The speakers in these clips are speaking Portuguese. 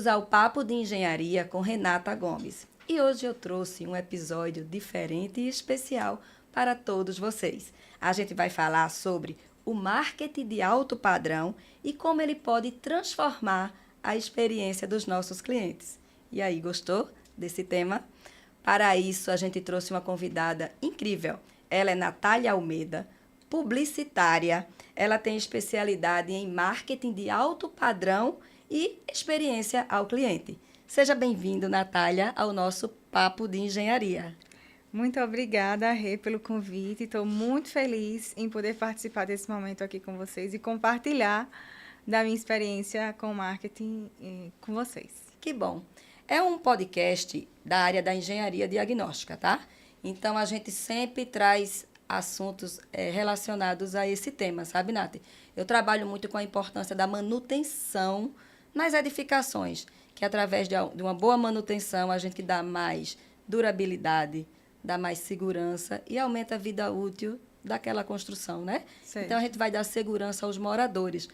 ao Papo de Engenharia com Renata Gomes. E hoje eu trouxe um episódio diferente e especial para todos vocês. A gente vai falar sobre o marketing de alto padrão e como ele pode transformar a experiência dos nossos clientes. E aí, gostou desse tema? Para isso, a gente trouxe uma convidada incrível. Ela é Natália Almeida, publicitária. Ela tem especialidade em marketing de alto padrão e experiência ao cliente. Seja bem-vindo, Natália, ao nosso Papo de Engenharia. Muito obrigada, Rê, pelo convite. Estou muito feliz em poder participar desse momento aqui com vocês e compartilhar da minha experiência com marketing com vocês. Que bom. É um podcast da área da engenharia diagnóstica, tá? Então, a gente sempre traz assuntos relacionados a esse tema, sabe, Nath? Eu trabalho muito com a importância da manutenção nas edificações, que através de uma boa manutenção a gente dá mais durabilidade, dá mais segurança e aumenta a vida útil daquela construção, né? Certo. Então, a gente vai dar segurança aos moradores.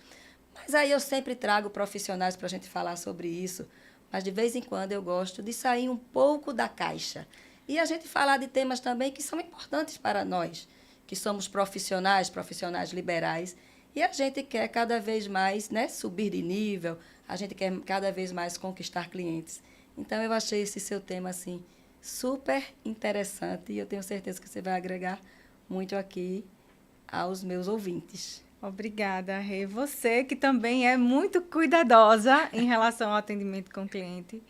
Mas aí eu sempre trago profissionais para a gente falar sobre isso, mas de vez em quando eu gosto de sair um pouco da caixa. E a gente falar de temas também que são importantes para nós, que somos profissionais liberais, e a gente quer cada vez mais, né, subir de nível, a gente quer cada vez mais conquistar clientes. Então, eu achei esse seu tema, assim, super interessante e eu tenho certeza que você vai agregar muito aqui aos meus ouvintes. Obrigada, Rê. Você que também é muito cuidadosa em relação ao atendimento com o cliente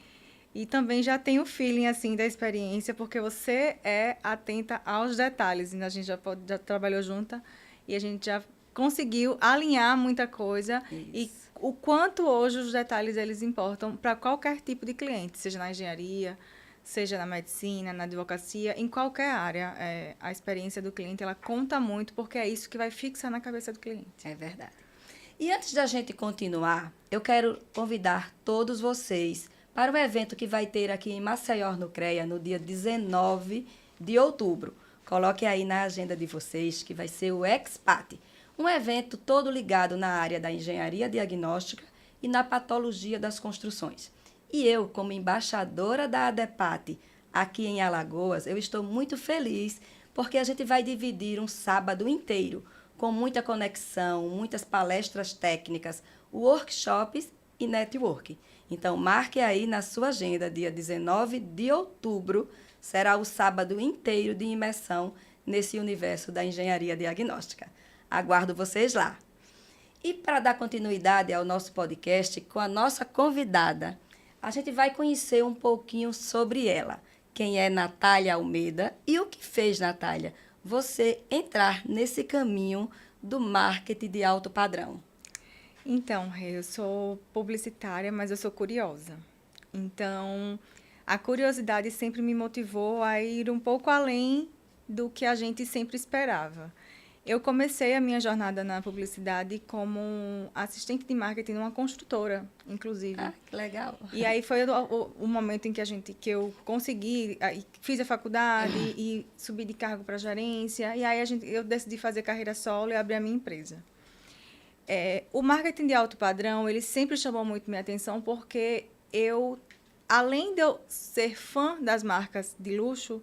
e também já tem o feeling assim da experiência, porque você é atenta aos detalhes. A gente já trabalhou junta e a gente já conseguiu alinhar muita coisa. Isso. E o quanto hoje os detalhes eles importam para qualquer tipo de cliente, seja na engenharia, seja na medicina, na advocacia, em qualquer área. A experiência do cliente, ela conta muito, porque é isso que vai fixar na cabeça do cliente. É verdade. E antes da gente continuar, eu quero convidar todos vocês para o evento que vai ter aqui em Maceió, no CREA, no dia 19 de outubro. Coloque aí na agenda de vocês, que vai ser o Expat, um evento todo ligado na área da engenharia diagnóstica e na patologia das construções. E eu, como embaixadora da ADEPAT aqui em Alagoas, eu estou muito feliz porque a gente vai dividir um sábado inteiro com muita conexão, muitas palestras técnicas, workshops e network. Então, marque aí na sua agenda, dia 19 de outubro, será o sábado inteiro de imersão nesse universo da engenharia diagnóstica. Aguardo vocês lá. E para dar continuidade ao nosso podcast com a nossa convidada, a gente vai conhecer um pouquinho sobre ela. Quem é Natália Almeida e o que fez, Natália, você entrar nesse caminho do marketing de alto padrão? Então, eu sou publicitária, mas eu sou curiosa. Então, a curiosidade sempre me motivou a ir um pouco além do que a gente sempre esperava. Eu comecei a minha jornada na publicidade como assistente de marketing numa construtora, inclusive. Ah, que legal. E aí foi o momento em que eu consegui, fiz a faculdade e subi de cargo para gerência. E aí eu decidi fazer carreira solo e abrir a minha empresa. O marketing de alto padrão, ele sempre chamou muito minha atenção porque além de eu ser fã das marcas de luxo,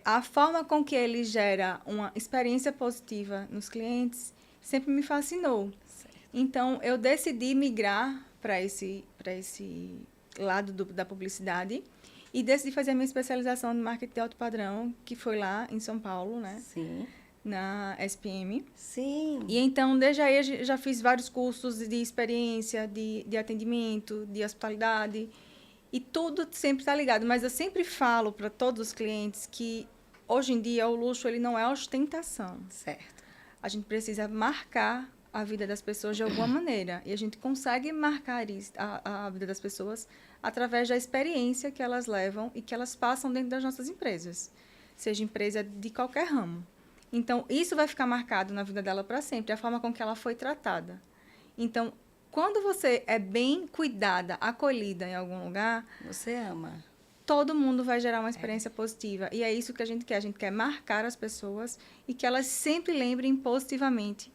a forma com que ele gera uma experiência positiva nos clientes sempre me fascinou. Certo. Então, eu decidi migrar para esse lado da publicidade e decidi fazer a minha especialização no marketing de alto padrão, que foi lá em São Paulo, né? Sim. Na SPM. Sim. E então, desde aí, eu já fiz vários cursos de experiência, de atendimento, de hospitalidade. E tudo sempre está ligado. Mas eu sempre falo para todos os clientes que, hoje em dia, o luxo ele não é ostentação. Certo. A gente precisa marcar a vida das pessoas de alguma maneira. E a gente consegue marcar a vida das pessoas através da experiência que elas levam e que elas passam dentro das nossas empresas. Seja empresa de qualquer ramo. Então, isso vai ficar marcado na vida dela para sempre. A forma com que ela foi tratada. Então, quando você é bem cuidada, acolhida em algum lugar, você ama. Todo mundo vai gerar uma experiência positiva. E é isso que a gente quer. A gente quer marcar as pessoas e que elas sempre lembrem positivamente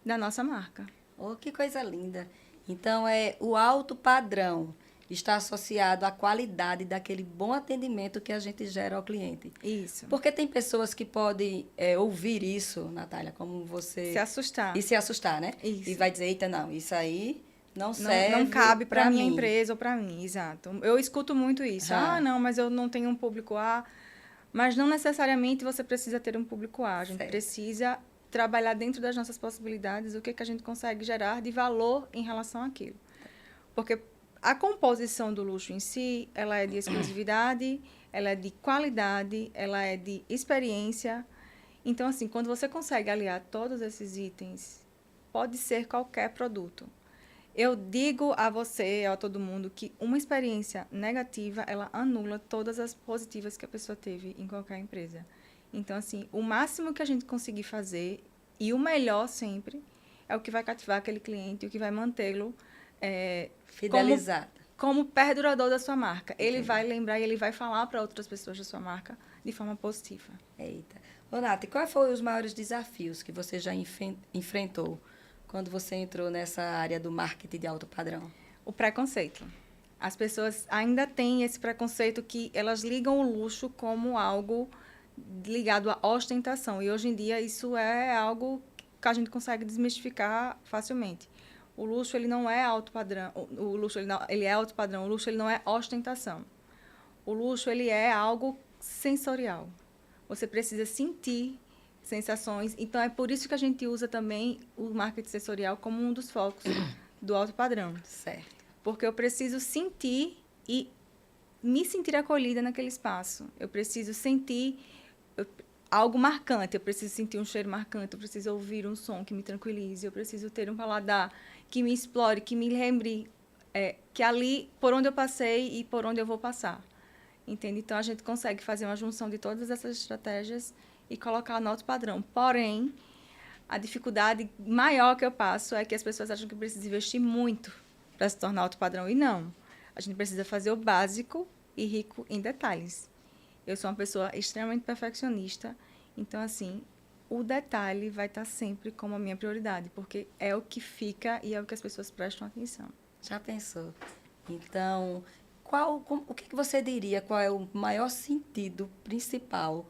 da nossa marca. Oh, que coisa linda. Então, é o alto padrão. está associado à qualidade daquele bom atendimento que a gente gera ao cliente. Isso. Porque tem pessoas que podem ouvir isso, Natália, como você... Se assustar. E se assustar, né? Isso. E vai dizer, eita, não, isso aí não serve Não cabe para minha mim. empresa ou para mim, exato. Eu escuto muito isso. Não, mas eu não tenho um público A. Mas não necessariamente você precisa ter um público A. A gente precisa trabalhar dentro das nossas possibilidades o que a gente consegue gerar de valor em relação àquilo. Porque a composição do luxo em si, ela é de exclusividade, ela é de qualidade, ela é de experiência. Então, assim, quando você consegue aliar todos esses itens, pode ser qualquer produto. Eu digo a você, a todo mundo, que uma experiência negativa, ela anula todas as positivas que a pessoa teve em qualquer empresa. Então, assim, o máximo que a gente conseguir fazer, e o melhor sempre, é o que vai cativar aquele cliente, o que vai mantê-lo fidelizado. Como perdurador da sua marca. Entendi. Ele vai lembrar e ele vai falar para outras pessoas da sua marca de forma positiva. Eita. Ô, Nath, quais foram os maiores desafios que você já enfrentou quando você entrou nessa área do marketing de alto padrão? O preconceito. As pessoas ainda têm esse preconceito que elas ligam o luxo como algo ligado à ostentação. E hoje em dia isso é algo que a gente consegue desmistificar facilmente. O luxo ele não é alto padrão. O luxo ele é alto padrão. O luxo ele não é ostentação. O luxo ele é algo sensorial. Você precisa sentir sensações. Então, é por isso que a gente usa também o marketing sensorial como um dos focos do alto padrão. Certo. Porque eu preciso sentir e me sentir acolhida naquele espaço. Eu preciso sentir algo marcante. Eu preciso sentir um cheiro marcante. Eu preciso ouvir um som que me tranquilize. Eu preciso ter um paladar que me explore, que me lembre que ali, por onde eu passei e por onde eu vou passar. Entende? Então, a gente consegue fazer uma junção de todas essas estratégias e colocar no alto padrão. Porém, a dificuldade maior que eu passo é que as pessoas acham que precisa investir muito para se tornar alto padrão. E não. A gente precisa fazer o básico e rico em detalhes. Eu sou uma pessoa extremamente perfeccionista. Então, assim, o detalhe vai estar sempre como a minha prioridade, porque é o que fica e é o que as pessoas prestam atenção. Já pensou? Então, o que você diria, qual é o maior sentido principal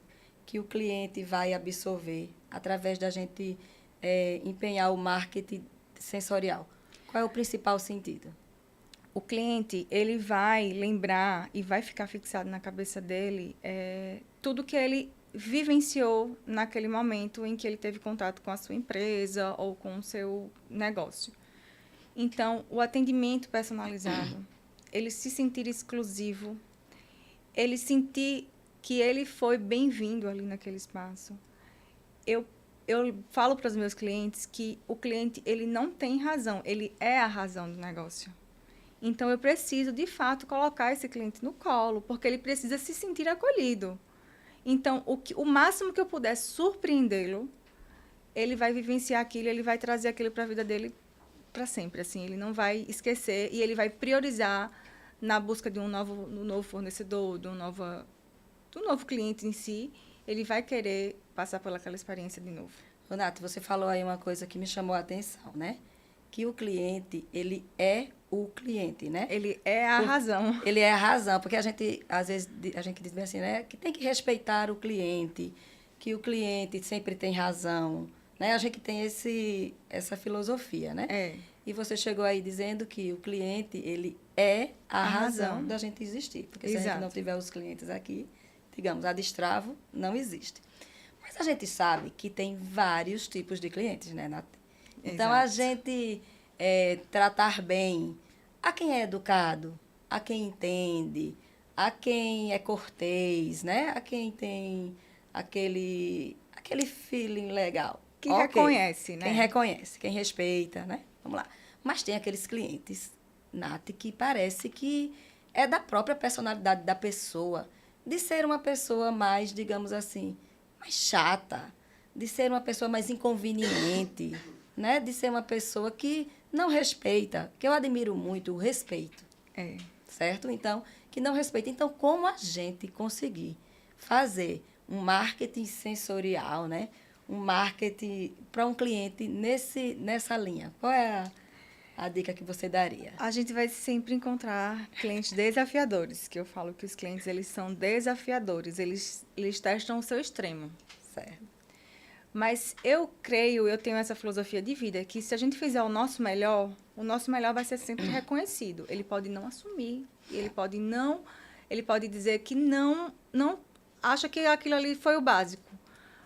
que o cliente vai absorver através da gente empenhar o marketing sensorial? Qual é o principal sentido? O cliente, ele vai lembrar e vai ficar fixado na cabeça dele tudo que ele vivenciou naquele momento em que ele teve contato com a sua empresa ou com o seu negócio. Então, o atendimento personalizado, ele se sentir exclusivo, ele sentir que ele foi bem-vindo ali naquele espaço. Eu falo para os meus clientes que o cliente ele não tem razão, ele é a razão do negócio. Então, eu preciso, de fato, colocar esse cliente no colo, porque ele precisa se sentir acolhido. Então, o máximo que eu puder surpreendê-lo, ele vai vivenciar aquilo, ele vai trazer aquilo para a vida dele para sempre. Assim, ele não vai esquecer e ele vai priorizar na busca de um novo fornecedor, de um novo cliente em si. Ele vai querer passar por aquela experiência de novo. Renato, você falou aí uma coisa que me chamou a atenção, né? Que o cliente, ele é o cliente, né? Ele é a razão. Ele é a razão, porque às vezes, a gente diz bem assim, né? Que tem que respeitar o cliente, que o cliente sempre tem razão, né? A gente tem essa filosofia, né? É. E você chegou aí dizendo que o cliente, ele é a razão da gente existir. Porque se a gente não tiver os clientes aqui, digamos, a Destravo não existe. Mas a gente sabe que tem vários tipos de clientes, né, Nath? Então, a gente tratar bem a quem é educado, a quem entende, a quem é cortês, né? A quem tem aquele feeling legal. Que reconhece, né? Quem reconhece, quem respeita, né? Vamos lá. Mas tem aqueles clientes, Nath, que parece que é da própria personalidade da pessoa, de ser uma pessoa mais, digamos assim, mais chata, de ser uma pessoa mais inconveniente, né? De ser uma pessoa que não respeita, que eu admiro muito o respeito. Certo? Então, que não respeita. Então, como a gente conseguir fazer um marketing sensorial, né? Um marketing para um cliente nessa linha? Qual é a dica que você daria? A gente vai sempre encontrar clientes desafiadores, que eu falo que os clientes, eles são desafiadores, eles testam o seu extremo. Certo. Mas eu tenho essa filosofia de vida, que se a gente fizer o nosso melhor vai ser sempre reconhecido. Ele pode não assumir, ele pode dizer que não acha que aquilo ali foi o básico.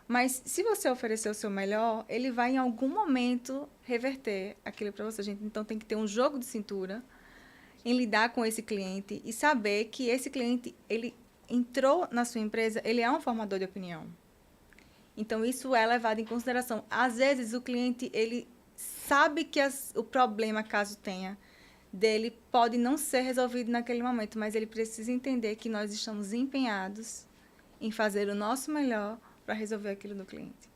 Mas se você oferecer o seu melhor, ele vai em algum momento reverter aquilo para você. Gente, então tem que ter um jogo de cintura em lidar com esse cliente e saber que esse cliente, ele entrou na sua empresa, ele é um formador de opinião. Então, isso é levado em consideração. Às vezes, o cliente, ele sabe que o problema, caso tenha, dele pode não ser resolvido naquele momento, mas ele precisa entender que nós estamos empenhados em fazer o nosso melhor para resolver aquilo do cliente.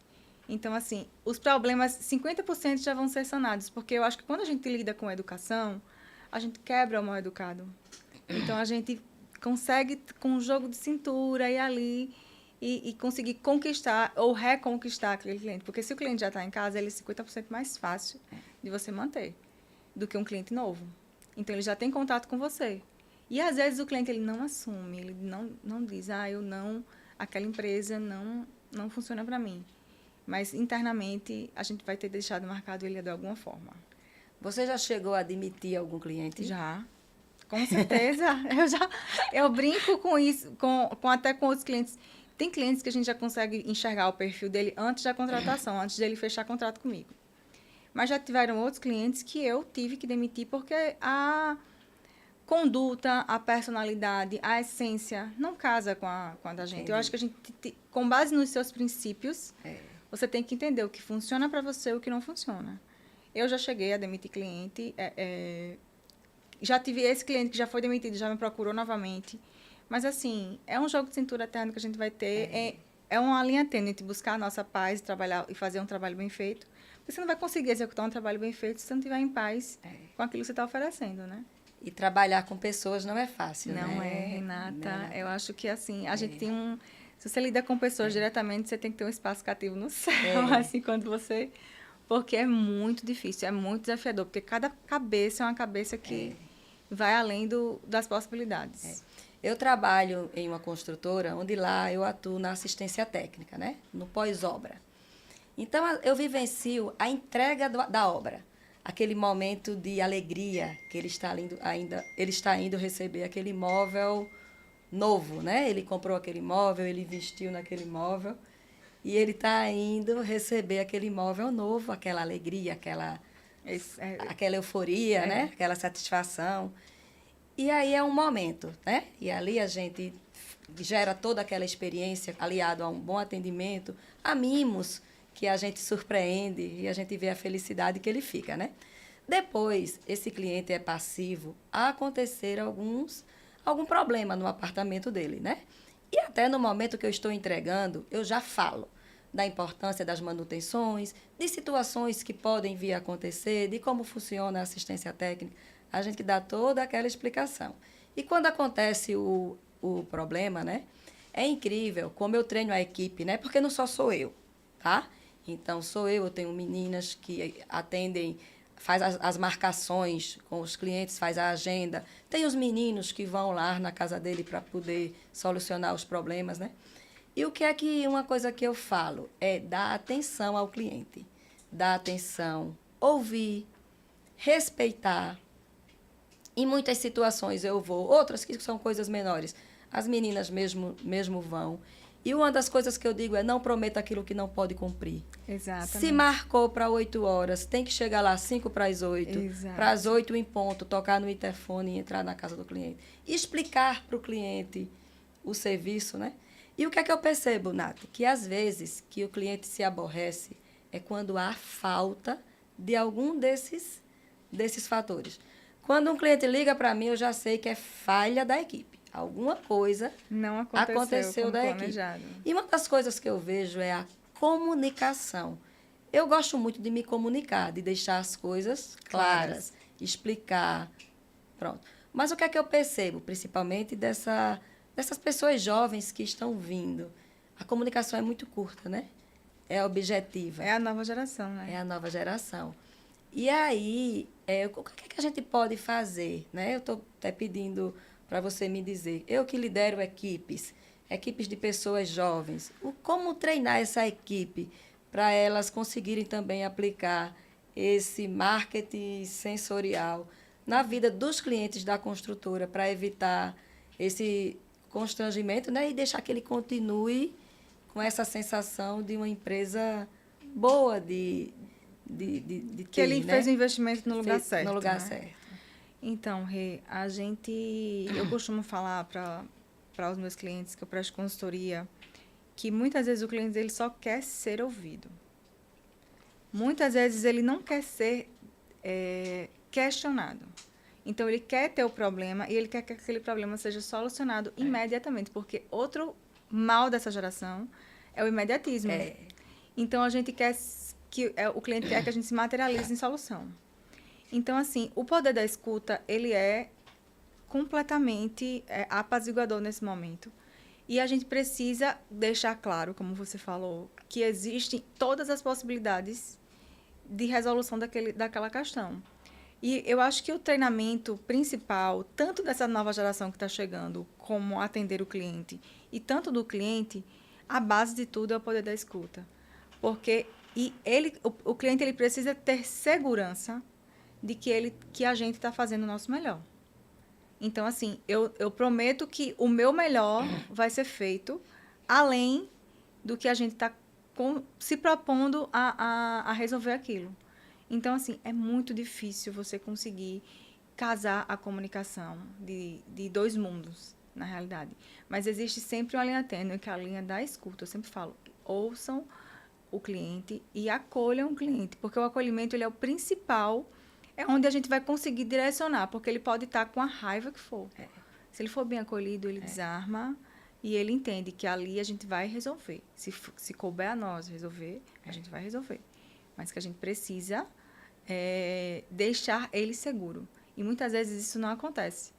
Então, assim, os problemas, 50% já vão ser sanados, porque eu acho que quando a gente lida com educação, a gente quebra o mal educado. Então, a gente consegue, com um jogo de cintura e ali... E conseguir conquistar ou reconquistar aquele cliente. Porque se o cliente já está em casa, ele é 50% mais fácil de você manter do que um cliente novo. Então, ele já tem contato com você. E, às vezes, o cliente ele não assume, ele não diz, aquela empresa não funciona para mim. Mas, internamente, a gente vai ter deixado marcado ele de alguma forma. Você já chegou a admitir algum cliente? Já. Com certeza. Eu brinco com isso, até com outros clientes. Tem clientes que a gente já consegue enxergar o perfil dele antes da contratação, antes dele fechar contrato comigo. Mas já tiveram outros clientes que eu tive que demitir porque a conduta, a personalidade, a essência não casa com a da gente. Entendi. Eu acho que a gente, com base nos seus princípios, você tem que entender o que funciona para você e o que não funciona. Eu já cheguei a demitir cliente, já tive esse cliente que já foi demitido, já me procurou novamente. Mas, assim, é um jogo de cintura eterno que a gente vai ter. É uma linha tênue entre buscar a nossa paz, trabalhar e fazer um trabalho bem feito. Porque você não vai conseguir executar um trabalho bem feito se você não estiver em paz com aquilo que você está oferecendo, né? E trabalhar com pessoas não é fácil, não né? É, Renata. Eu acho que, assim, a gente tem um... Se você lida com pessoas diretamente, você tem que ter um espaço cativo no céu, assim, quando você... Porque é muito difícil, é muito desafiador. Porque cada cabeça é uma cabeça que vai além das possibilidades. Eu trabalho em uma construtora, onde lá eu atuo na assistência técnica, né? No pós-obra. Então, eu vivencio a entrega da obra. Aquele momento de alegria que ele está indo receber aquele imóvel novo, né? Ele comprou aquele imóvel, ele investiu naquele imóvel e ele está indo receber aquele imóvel novo, aquela alegria, aquela euforia, né? Aquela satisfação. E aí é um momento, né? E ali a gente gera toda aquela experiência aliado a um bom atendimento, a mimos que a gente surpreende e a gente vê a felicidade que ele fica, né? Depois, esse cliente é passivo a acontecer algum problema no apartamento dele, né? E até no momento que eu estou entregando, eu já falo da importância das manutenções, de situações que podem vir a acontecer, de como funciona a assistência técnica. A gente dá toda aquela explicação. E quando acontece o problema, né? É incrível como eu treino a equipe, né? Porque não sou eu, tá? Então, eu tenho meninas que atendem, faz as marcações com os clientes, faz a agenda. Tem os meninos que vão lá na casa dele para poder solucionar os problemas, né? E uma coisa que eu falo é dar atenção ao cliente. Dar atenção, ouvir, respeitar. Em muitas situações eu vou, outras que são coisas menores, as meninas mesmo vão. E uma das coisas que eu digo é não prometa aquilo que não pode cumprir. Exatamente. Se marcou para 8 horas, tem que chegar lá 5 para as 8. Para as 8 em ponto, tocar no interfone e entrar na casa do cliente. E explicar para o cliente o serviço, né? E o que é que eu percebo, Nath? Que às vezes que o cliente se aborrece é quando há falta de algum desses fatores. Quando um cliente liga para mim, eu já sei que é falha da equipe. Alguma coisa não aconteceu da planejado. Equipe. E uma das coisas que eu vejo é a comunicação. Eu gosto muito de me comunicar, de deixar as coisas claras, explicar. Pronto. Mas o que é que eu percebo, principalmente dessas pessoas jovens que estão vindo? A comunicação é muito curta, né? É objetiva. É a nova geração, né? É a nova geração. E aí, o que é que a gente pode fazer, né? Eu estou até pedindo para você me dizer, eu que lidero equipes de pessoas jovens, como treinar essa equipe para elas conseguirem também aplicar esse marketing sensorial na vida dos clientes da construtora para evitar esse constrangimento, né? E deixar que ele continue com essa sensação de uma empresa boa de Que ele TI, fez o né? investimento no lugar Fez certo. no lugar né? certo. Então, Rê, eu costumo falar para os meus clientes que eu presto consultoria que muitas vezes o cliente ele só quer ser ouvido. Muitas vezes ele não quer ser questionado. Então, ele quer ter o problema e ele quer que aquele problema seja solucionado imediatamente, porque outro mal dessa geração é o imediatismo. Então, a gente quer o cliente quer que a gente se materialize em solução. Então, assim, o poder da escuta, ele é completamente apaziguador nesse momento. E a gente precisa deixar claro, como você falou, que existem todas as possibilidades de resolução daquela questão. E eu acho que o treinamento principal, tanto dessa nova geração que está chegando, como atender o cliente, e tanto do cliente, a base de tudo é o poder da escuta. Porque o cliente ele precisa ter segurança de que a gente está fazendo o nosso melhor. Então, assim, eu prometo que o meu melhor vai ser feito além do que a gente está se propondo a resolver aquilo. Então, assim, é muito difícil você conseguir casar a comunicação de dois mundos, na realidade. Mas existe sempre uma linha tênue, que é a linha da escuta. Eu sempre falo, ouçam o cliente e acolham o cliente, porque o acolhimento ele é o principal, é onde a gente vai conseguir direcionar, porque ele pode estar com a raiva que for. Se ele for bem acolhido, ele desarma e ele entende que ali a gente vai resolver. Se couber a nós resolver, a gente vai resolver. Mas que a gente precisa deixar ele seguro. E muitas vezes isso não acontece.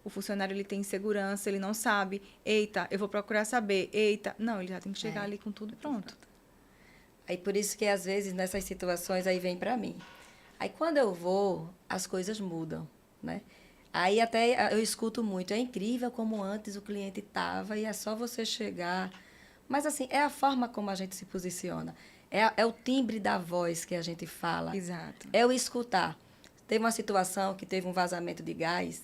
O funcionário ele tem insegurança, ele não sabe, eita, eu vou procurar saber, eita. Não, ele já tem que chegar ali com tudo pronto. Aí por isso que às vezes nessas situações aí vem para mim. Aí quando eu vou, as coisas mudam, né? Aí até eu escuto muito, é incrível como antes o cliente estava e é só você chegar. Mas assim, é a forma como a gente se posiciona. É o timbre da voz que a gente fala. Exato. É o escutar. Teve uma situação que teve um vazamento de gás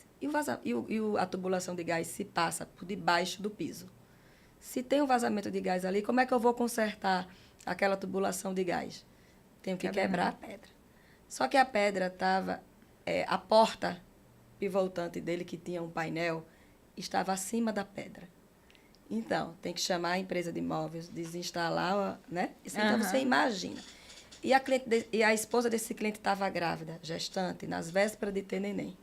a tubulação de gás se passa por debaixo do piso. Se tem um vazamento de gás ali, como é que eu vou consertar aquela tubulação de gás? Tenho que quebrar a pedra. Só que a pedra estava... a porta pivotante dele, que tinha um painel, estava acima da pedra. Então, tem que chamar a empresa de imóveis, desinstalar, né? Então, você imagina. E a esposa desse cliente estava grávida, gestante, nas vésperas de ter neném.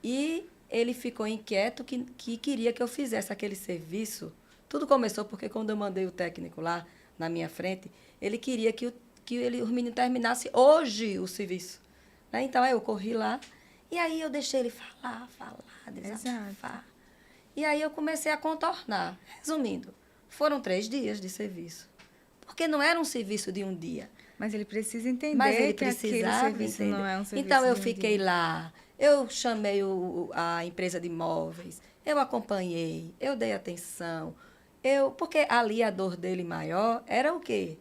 E ele ficou inquieto que queria que eu fizesse aquele serviço. Tudo começou porque quando eu mandei o técnico lá na minha frente, ele queria que o menino terminasse hoje o serviço. Né? Então, aí eu corri lá e aí eu deixei ele falar, desabafar. E aí eu comecei a contornar. Resumindo, foram 3 dias de serviço. Porque não era um serviço de um dia. Mas ele precisa entender que aquele serviço não é um serviço Então, eu de um fiquei dia. lá, eu chamei a empresa de imóveis, eu acompanhei, eu dei atenção. Porque ali a dor dele maior era o quê?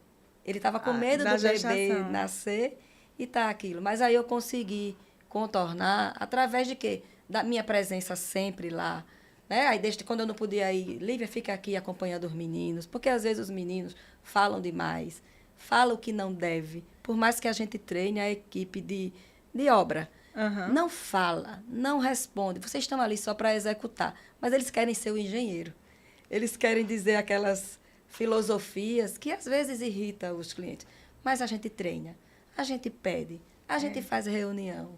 Ele estava com medo da do bebê gestação. nascer e tá aquilo. Mas aí eu consegui contornar através de quê? Da minha presença sempre lá. Né? Aí, desde quando eu não podia ir, Lívia, fica aqui acompanhando os meninos, porque às vezes os meninos falam demais, falam o que não deve, por mais que a gente treine a equipe de obra. Não fala, não responde. Vocês estão ali só para executar, mas eles querem ser o engenheiro. Eles querem dizer aquelas filosofias que às vezes irritam os clientes. Mas a gente treina, a gente pede, a gente faz reunião.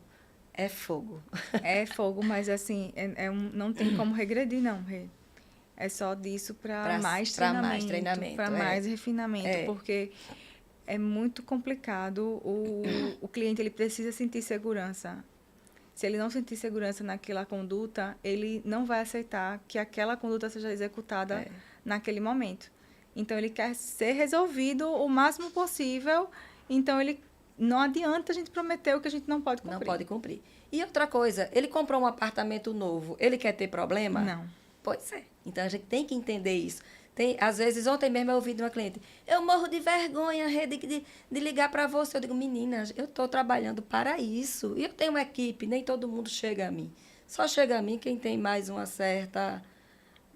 É fogo. É fogo, mas assim, não tem como regredir, não, Rê. É só disso para mais treinamento, para mais refinamento, porque é muito complicado. O cliente ele precisa sentir segurança. Se ele não sentir segurança naquela conduta, ele não vai aceitar que aquela conduta seja executada naquele momento. Então, ele quer ser resolvido o máximo possível. Então, ele não adianta a gente prometer o que a gente não pode cumprir. Não pode cumprir. E outra coisa, ele comprou um apartamento novo, ele quer ter problema? Não. Pois é. Então, a gente tem que entender isso. Às vezes, ontem mesmo eu ouvi de uma cliente, eu morro de vergonha, Rê, de ligar para você. Eu digo, menina, eu estou trabalhando para isso. E eu tenho uma equipe, nem todo mundo chega a mim. Só chega a mim quem tem mais uma certa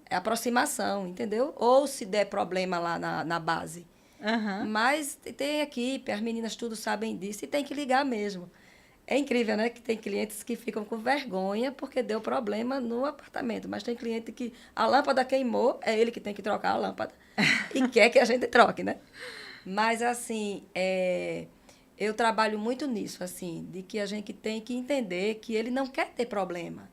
aproximação, entendeu? Ou se der problema lá na base. Uhum. Mas tem equipe, as meninas tudo sabem disso e tem que ligar mesmo. É incrível, né? Que tem clientes que ficam com vergonha porque deu problema no apartamento. Mas tem cliente que a lâmpada queimou, é ele que tem que trocar a lâmpada. E quer que a gente troque, né? Mas, assim, eu trabalho muito nisso, assim, de que a gente tem que entender que ele não quer ter problema.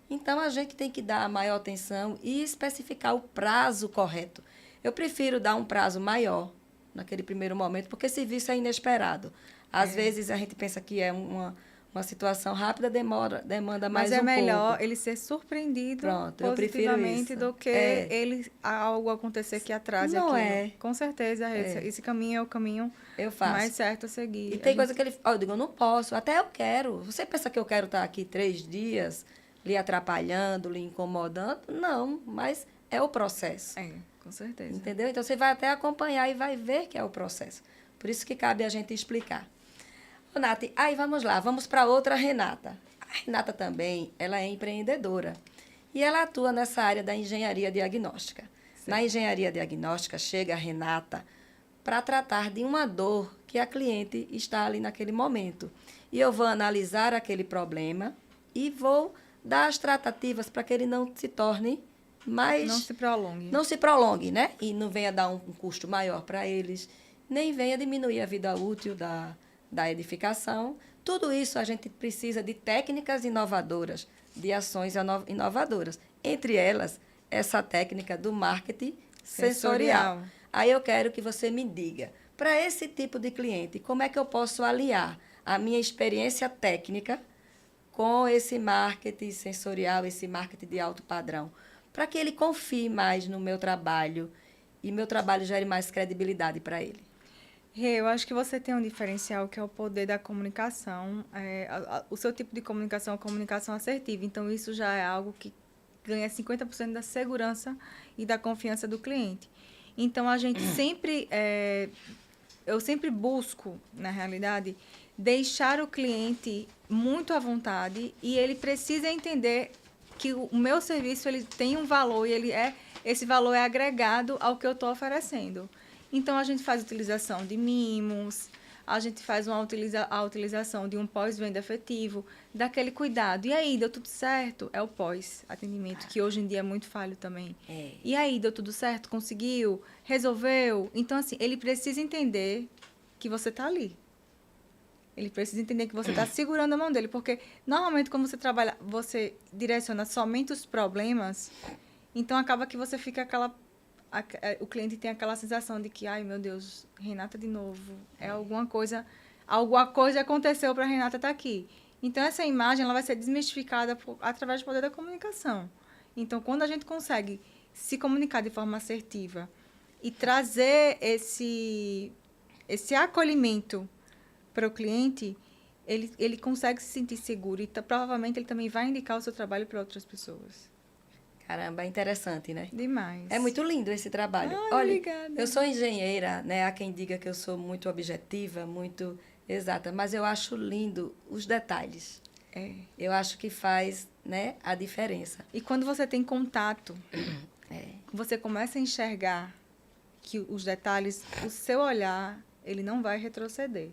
Então, a gente tem que dar a maior atenção e especificar o prazo correto. Eu prefiro dar um prazo maior naquele primeiro momento, porque serviço é inesperado. Às vezes, a gente pensa que é uma situação rápida, demanda mais um pouco. Mas é melhor ele ser surpreendido Pronto, eu prefiro positivamente isso. do que ele algo acontecer que atrase Não aquilo. é. Com certeza, esse caminho é o caminho Eu faço. mais certo a seguir. E tem coisa que ele... eu digo, eu não posso, até eu quero. Você pensa que eu quero estar aqui 3 dias, lhe atrapalhando, lhe incomodando? Não, mas é o processo. É, com certeza. Entendeu? Então, você vai até acompanhar e vai ver que é o processo. Por isso que cabe a gente explicar. Ô, Nath, aí vamos lá, vamos para outra Renata. A Renata também, ela é empreendedora. E ela atua nessa área da engenharia diagnóstica. Certo. Na engenharia diagnóstica, chega a Renata para tratar de uma dor que a cliente está ali naquele momento. E eu vou analisar aquele problema e vou dar as tratativas para que ele não se torne mais... Não se prolongue. Não se prolongue, né? E não venha dar um custo maior para eles, nem venha diminuir a vida útil da edificação. Tudo isso a gente precisa de técnicas inovadoras, de ações inovadoras. Entre elas, essa técnica do marketing sensorial. Aí eu quero que você me diga, para esse tipo de cliente, como é que eu posso aliar a minha experiência técnica com esse marketing sensorial, esse marketing de alto padrão, para que ele confie mais no meu trabalho e meu trabalho gere mais credibilidade para ele? Eu acho que você tem um diferencial que é o poder da comunicação. O seu tipo de comunicação é a comunicação assertiva. Então, isso já é algo que ganha 50% da segurança e da confiança do cliente. Então, a gente sempre... eu sempre busco, na realidade, deixar o cliente muito à vontade e ele precisa entender que o meu serviço ele tem um valor e esse valor é agregado ao que eu estou oferecendo. Então, a gente faz utilização de mimos, a gente faz a utilização de um pós-venda afetivo, daquele cuidado. E aí, deu tudo certo? É o pós-atendimento, que hoje em dia é muito falho também. E aí, deu tudo certo? Conseguiu? Resolveu? Então, assim, ele precisa entender que você está ali. Ele precisa entender que você está segurando a mão dele, porque, normalmente, quando você trabalha, você direciona somente os problemas, então acaba que você fica o cliente tem aquela sensação de que, ai, meu Deus, Renata de novo, alguma coisa aconteceu para a Renata estar aqui. Então, essa imagem ela vai ser desmistificada através do poder da comunicação. Então, quando a gente consegue se comunicar de forma assertiva e trazer esse acolhimento para o cliente, ele consegue se sentir seguro e provavelmente ele também vai indicar o seu trabalho para outras pessoas. Caramba, é interessante, né? Demais. É muito lindo esse trabalho. Ai, olha, obrigada. Eu sou engenheira, né? Há quem diga que eu sou muito objetiva, muito exata, mas eu acho lindo os detalhes. Eu acho que faz, né, a diferença. E quando você tem contato, você começa a enxergar que os detalhes, o seu olhar, ele não vai retroceder.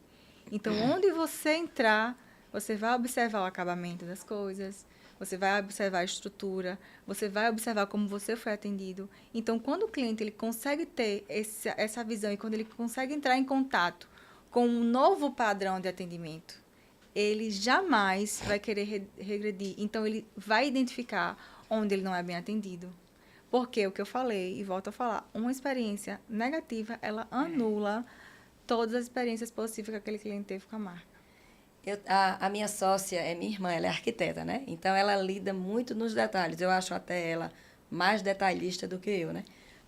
Então, onde você entrar, você vai observar o acabamento das coisas, você vai observar a estrutura, você vai observar como você foi atendido. Então, quando o cliente ele consegue ter essa visão e quando ele consegue entrar em contato com um novo padrão de atendimento, ele jamais vai querer regredir. Então, ele vai identificar onde ele não é bem atendido. Porque o que eu falei, e volto a falar, uma experiência negativa, ela anula todas as experiências possíveis que aquele cliente teve com a marca. A minha sócia é minha irmã, ela é arquiteta, né? Então, ela lida muito nos detalhes. Eu acho até ela mais detalhista do que eu, né?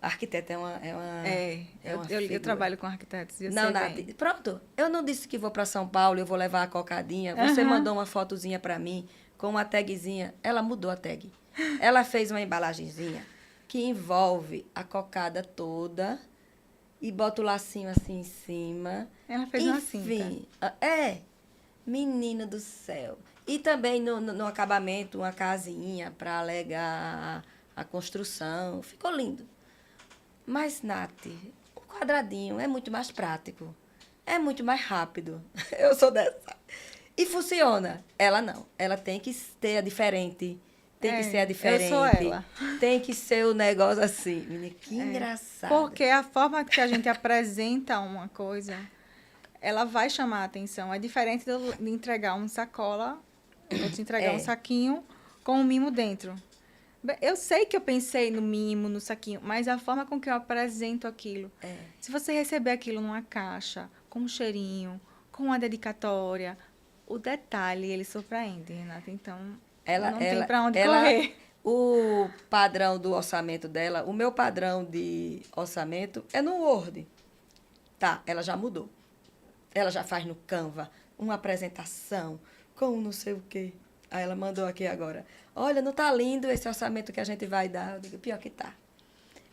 Arquiteta Eu figura. trabalho com arquitetos. Eu Não, sei Nath, bem. pronto. Eu não disse que vou para São Paulo, eu vou levar a cocadinha. Você mandou uma fotozinha para mim com uma tagzinha. Ela mudou a tag. Ela fez uma embalagenzinha que envolve a cocada toda e bota o lacinho assim em cima. Ela fez uma cinta. Enfim, menina do céu. E também no acabamento, uma casinha para alegar a construção. Ficou lindo. Mas, Nath, um quadradinho é muito mais prático. É muito mais rápido. Eu sou dessa. E funciona. Ela não. Ela tem que ser a diferente. Tem que ser a diferente. Eu sou ela. Tem que ser o negócio assim. Menina, que engraçado. Porque a forma que a gente apresenta uma coisa, ela vai chamar a atenção. É diferente de entregar uma sacola, ou te entregar um saquinho com um mimo dentro. Eu sei que eu pensei no mimo, no saquinho, mas a forma com que eu apresento aquilo. Se você receber aquilo numa caixa, com um cheirinho, com uma dedicatória, o detalhe, ele surpreende, Renata. Então, não tem para onde correr. O padrão do orçamento dela, o meu padrão de orçamento é no Word. Tá, ela já mudou. Ela já faz no Canva uma apresentação com não sei o quê. Aí ela mandou aqui agora. Olha, não tá lindo esse orçamento que a gente vai dar? Eu digo, pior que tá.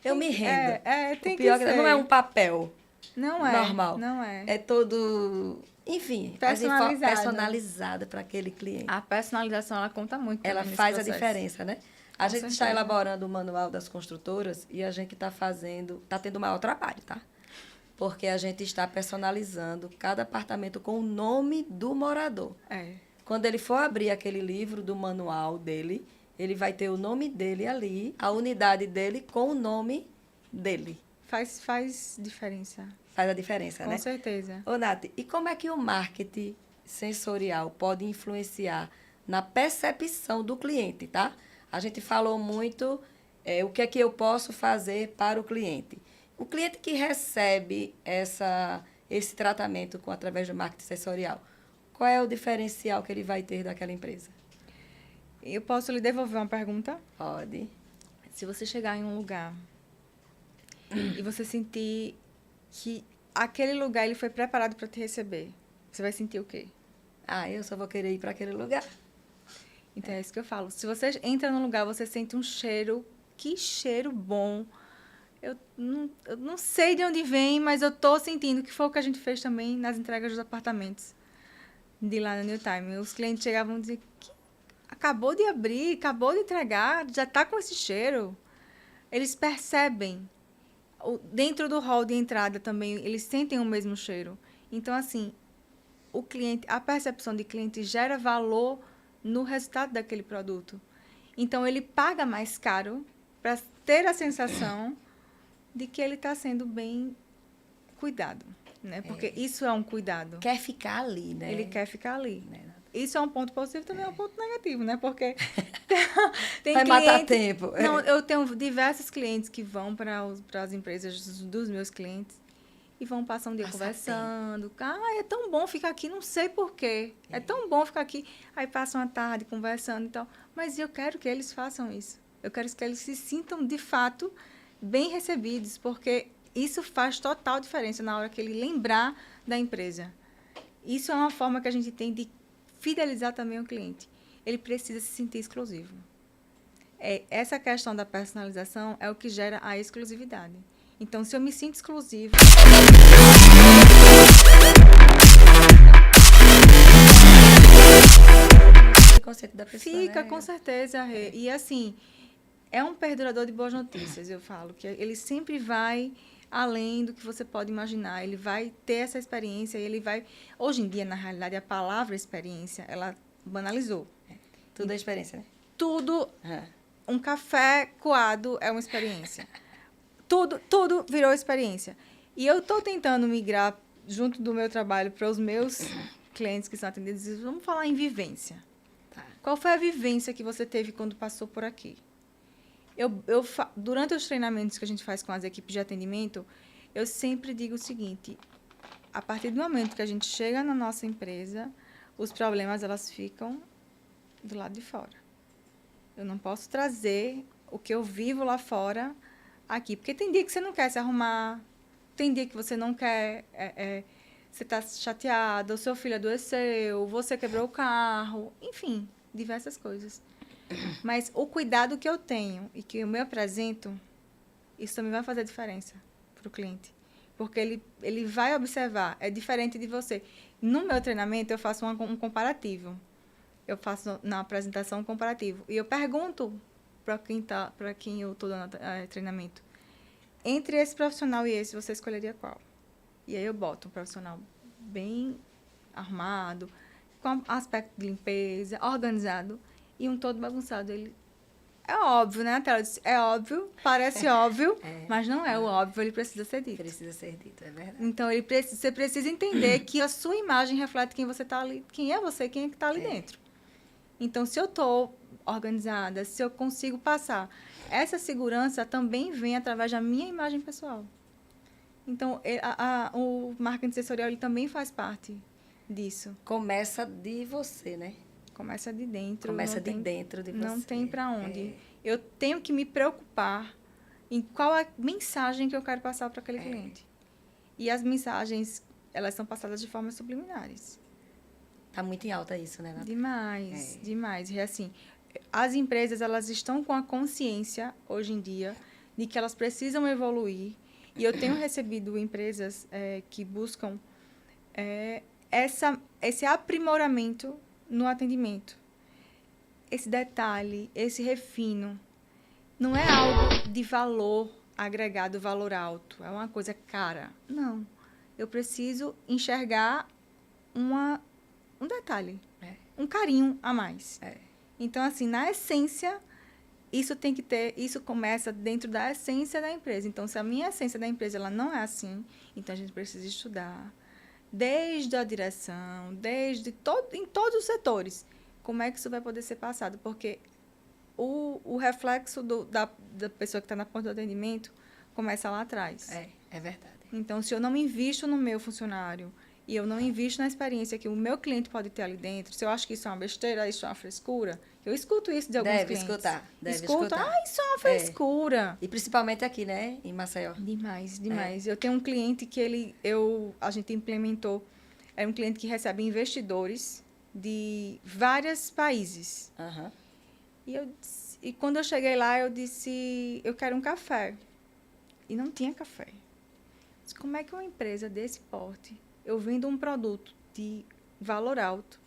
Eu me rendo. Tem o pior que ser. Não é um papel normal. Não é. É todo, enfim, personalizado para aquele cliente. A personalização, ela conta muito. Ela faz a diferença, né? A gente certeza. está elaborando o manual das construtoras e a gente está tendo maior trabalho, tá? Porque a gente está personalizando cada apartamento com o nome do morador. Quando ele for abrir aquele livro do manual dele, ele vai ter o nome dele ali, a unidade dele com o nome dele. Faz diferença. Faz a diferença, né? Com certeza. Ô, Nath, e como é que o marketing sensorial pode influenciar na percepção do cliente, tá? A gente falou muito o que é que eu posso fazer para o cliente. O cliente que recebe esse tratamento através do marketing sensorial, qual é o diferencial que ele vai ter daquela empresa? Eu posso lhe devolver uma pergunta? Pode. Se você chegar em um lugar e você sentir que aquele lugar ele foi preparado para te receber, você vai sentir o quê? Eu só vou querer ir para aquele lugar. Então, é isso que eu falo. Se você entra num lugar, você sente um cheiro, que cheiro bom. Eu não sei de onde vem, mas eu tô sentindo que foi o que a gente fez também nas entregas dos apartamentos de lá no New Time. Os clientes chegavam e diziam, acabou de abrir, acabou de entregar, já tá com esse cheiro. Eles percebem. Dentro do hall de entrada também, eles sentem o mesmo cheiro. Então, assim, a percepção de cliente gera valor no resultado daquele produto. Então, ele paga mais caro para ter a sensação de que ele está sendo bem cuidado, né? Porque isso é um cuidado. Quer ficar ali, né? Ele quer ficar ali. Isso é um ponto positivo, também é um ponto negativo, né? Porque tem vai matar tempo. Não, eu tenho diversos clientes que vão para as empresas dos meus clientes e vão passar um dia conversando. É tão bom ficar aqui, não sei porquê. É tão bom ficar aqui. Aí passam a tarde conversando e tal. Mas eu quero que eles façam isso. Eu quero que eles se sintam, de fato, bem recebidos, porque isso faz total diferença na hora que ele lembrar da empresa. Isso é uma forma que a gente tem de fidelizar também o cliente. Ele precisa se sentir exclusivo. Essa questão da personalização é o que gera a exclusividade. Então, se eu me sinto exclusivo... Fica, com certeza, Rê. E, assim, é um perdurador de boas notícias, eu falo. Que ele sempre vai além do que você pode imaginar. Ele vai ter essa experiência e ele vai... Hoje em dia, na realidade, a palavra experiência, ela banalizou. Tudo é experiência, né? Tudo. Um café coado é uma experiência. Tudo virou experiência. E eu estou tentando migrar, junto do meu trabalho, para os meus clientes que são atendidos. Vamos falar em vivência. Qual foi a vivência que você teve quando passou por aqui? Durante os treinamentos que a gente faz com as equipes de atendimento, eu sempre digo o seguinte: a partir do momento que a gente chega na nossa empresa, os problemas elas ficam do lado de fora. Eu não posso trazer o que eu vivo lá fora aqui. Porque tem dia que você não quer se arrumar, tem dia que você não quer... você está chateada, o seu filho adoeceu, você quebrou o carro, enfim, diversas coisas. Mas o cuidado que eu tenho e que eu me apresento, isso também vai fazer diferença para o cliente. Porque ele vai observar, é diferente de você. No meu treinamento, eu faço um comparativo. Eu faço na apresentação um comparativo. E eu pergunto para quem eu estou dando treinamento, entre esse profissional e esse, você escolheria qual? E aí eu boto um profissional bem arrumado, com aspecto de limpeza, organizado, e um todo bagunçado. Ele é óbvio, né, Natália? É óbvio, parece óbvio, mas não é o óbvio, ele precisa ser dito. Precisa ser dito, é verdade. Então, você precisa entender que a sua imagem reflete quem você está ali, quem é você, quem é que está ali dentro. Então, se eu estou organizada, se eu consigo passar, essa segurança também vem através da minha imagem pessoal. Então, o marketing sensorial ele também faz parte disso. Começa de você, né? Começa de dentro. Começa de dentro de você. Não tem para onde. Eu tenho que me preocupar em qual é a mensagem que eu quero passar para aquele cliente. E as mensagens, elas são passadas de formas subliminares. Tá muito em alta isso, né, Nath? Demais, demais. E assim, as empresas, elas estão com a consciência, hoje em dia, de que elas precisam evoluir. E eu tenho recebido empresas que buscam esse aprimoramento no atendimento. Esse detalhe, esse refino, não é algo de valor agregado, valor alto. É uma coisa cara. Não. Eu preciso enxergar um detalhe, um carinho a mais. Então, assim, na essência, isso começa dentro da essência da empresa. Então, se a minha essência da empresa ela não é assim, então a gente precisa estudar, desde a direção, em todos os setores, como é que isso vai poder ser passado. Porque o reflexo da pessoa que está na ponta do atendimento começa lá atrás. É verdade. Então, se eu não invisto no meu funcionário e eu não invisto na experiência que o meu cliente pode ter ali dentro, se eu acho que isso é uma besteira, isso é uma frescura, eu escuto isso de alguns clientes. Deve escutar. escutar. Isso é uma frescura. E principalmente aqui, né, em Maceió. Demais. Eu tenho um cliente que a gente implementou, é um cliente que recebe investidores de vários países. Uhum. E quando eu cheguei lá, eu disse, eu quero um café. E não tinha café. Disse, como é que uma empresa desse porte, eu vendo um produto de valor alto,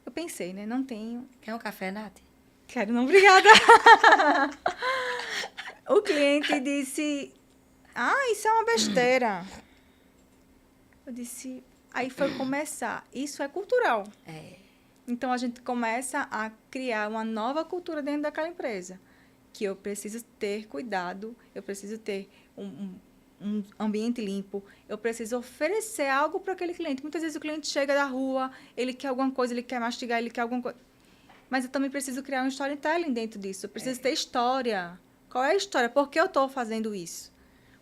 eu pensei, né? Não tenho. Quer um café, Nath? Quero, não, obrigada. O cliente disse, isso é uma besteira. Eu disse, aí foi começar. Isso é cultural. Então, a gente começa a criar uma nova cultura dentro daquela empresa. Que eu preciso ter cuidado, eu preciso ter um ambiente limpo, eu preciso oferecer algo para aquele cliente. Muitas vezes o cliente chega da rua, ele quer alguma coisa, ele quer mastigar, ele quer alguma coisa. Mas eu também preciso criar um storytelling dentro disso. Eu preciso ter história. Qual é a história? Por que eu estou fazendo isso?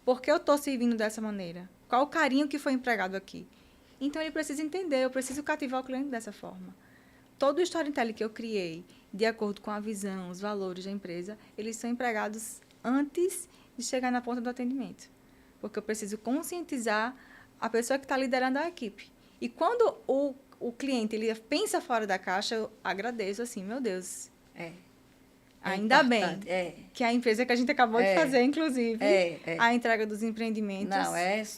Por que eu estou servindo dessa maneira? Qual o carinho que foi empregado aqui? Então, ele precisa entender, eu preciso cativar o cliente dessa forma. Todo o storytelling que eu criei, de acordo com a visão, os valores da empresa, eles são empregados antes de chegar na ponta do atendimento. Porque eu preciso conscientizar a pessoa que está liderando a equipe. E quando o cliente ele pensa fora da caixa, eu agradeço assim, meu Deus. Ainda bem que a empresa que a gente acabou de fazer, inclusive, a entrega dos empreendimentos... Não,